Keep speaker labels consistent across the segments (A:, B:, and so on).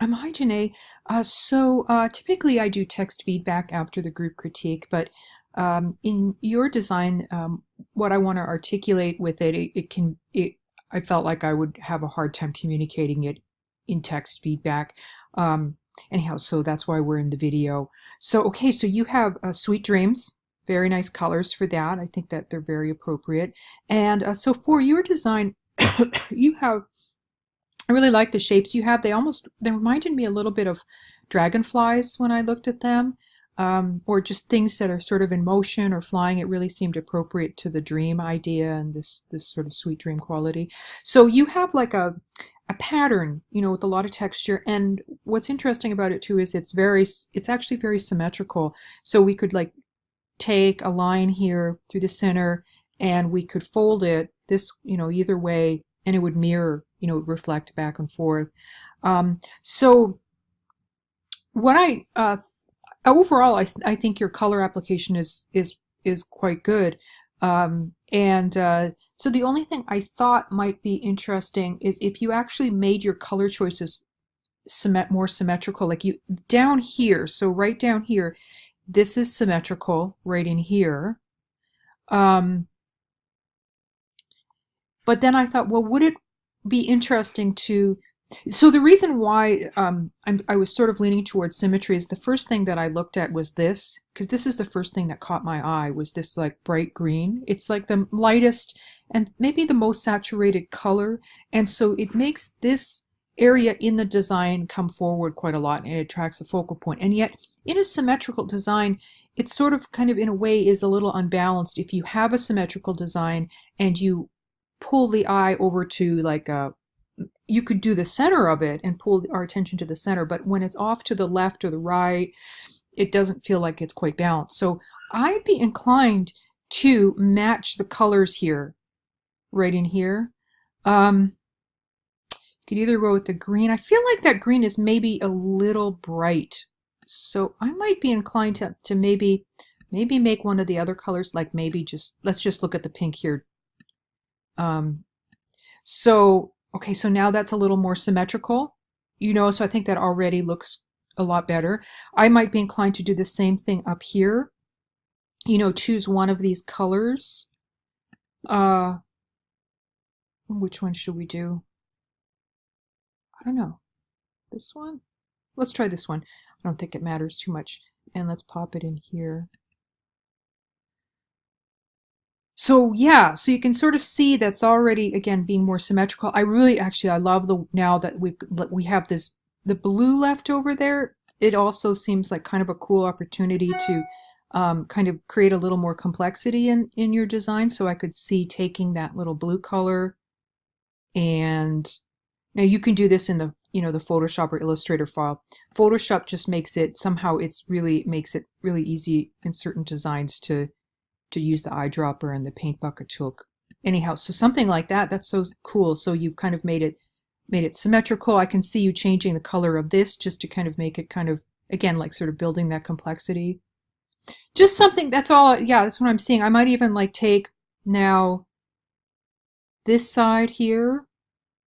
A: Hi, Janae. Typically I do text feedback after the group critique, but in your design, what I want to articulate with I felt like I would have a hard time communicating it in text feedback. Um, Anyhow, so that's why we're in the video. So you have Sweet Dreams, very nice colors for that. I think that they're very appropriate. And so for your design, you have I really like the shapes you have. They reminded me a little bit of dragonflies when I looked at them, or just things that are sort of in motion or flying. It really seemed appropriate to the dream idea and this sort of sweet dream quality. So you have like a pattern, with a lot of texture. And what's interesting about it too is it's actually very symmetrical. So we could like take a line here through the center and we could fold it either way, and it would mirror, reflect back and forth. So what overall, I think your color application is quite good. And so the only thing I thought might be interesting is if you actually made your color choices more symmetrical, like you down here. So right down here, this is symmetrical right in here. But then I thought, well, would it be interesting to? So the reason why I was sort of leaning towards symmetry is the first thing that I looked at was this, because this is the first thing that caught my eye, was this like bright green. It's like the lightest and maybe the most saturated color, and so it makes this area in the design come forward quite a lot, and it attracts a focal point. And yet, in a symmetrical design, it sort of kind of in a way is a little unbalanced. If you have a symmetrical design and you pull the eye over to you could do the center of it and pull our attention to the center, but when it's off to the left or the right, it doesn't feel like it's quite balanced. So I'd be inclined to match the colors here, right in here. You could either go with the green. I feel like that green is maybe a little bright, so I might be inclined to maybe make one of the other colors, like maybe let's just look at the pink here. Okay, so now that's a little more symmetrical, so I think that already looks a lot better. I might be inclined to do the same thing up here, choose one of these colors. Which one should we do? I don't know. This one? Let's try this one. I don't think it matters too much. And let's pop it in here. So yeah, so you can sort of see that's already, again, being more symmetrical. I love now that we have the blue left over there. It also seems like kind of a cool opportunity to kind of create a little more complexity in your design. So I could see taking that little blue color, and now you can do this in the the Photoshop or Illustrator file. Photoshop just makes it makes it really easy in certain designs to use the eyedropper and the paint bucket tool. Anyhow, so something like that, that's so cool. So you've kind of made it symmetrical. I can see you changing the color of this just to kind of make it kind of, again, like sort of building that complexity. Just something, that's all, yeah, that's what I'm seeing. I might even like take now this side here,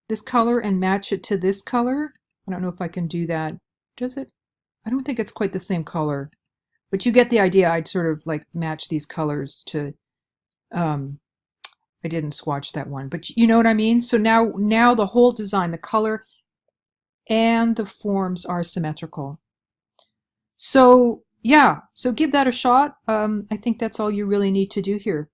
A: this color, and match it to this color. I don't know if I can do that. Does it? I don't think it's quite the same color. But you get the idea. I'd sort of like match these colors to, I didn't swatch that one, but you know what I mean? So now the whole design, the color and the forms are symmetrical. So yeah, so give that a shot. I think that's all you really need to do here.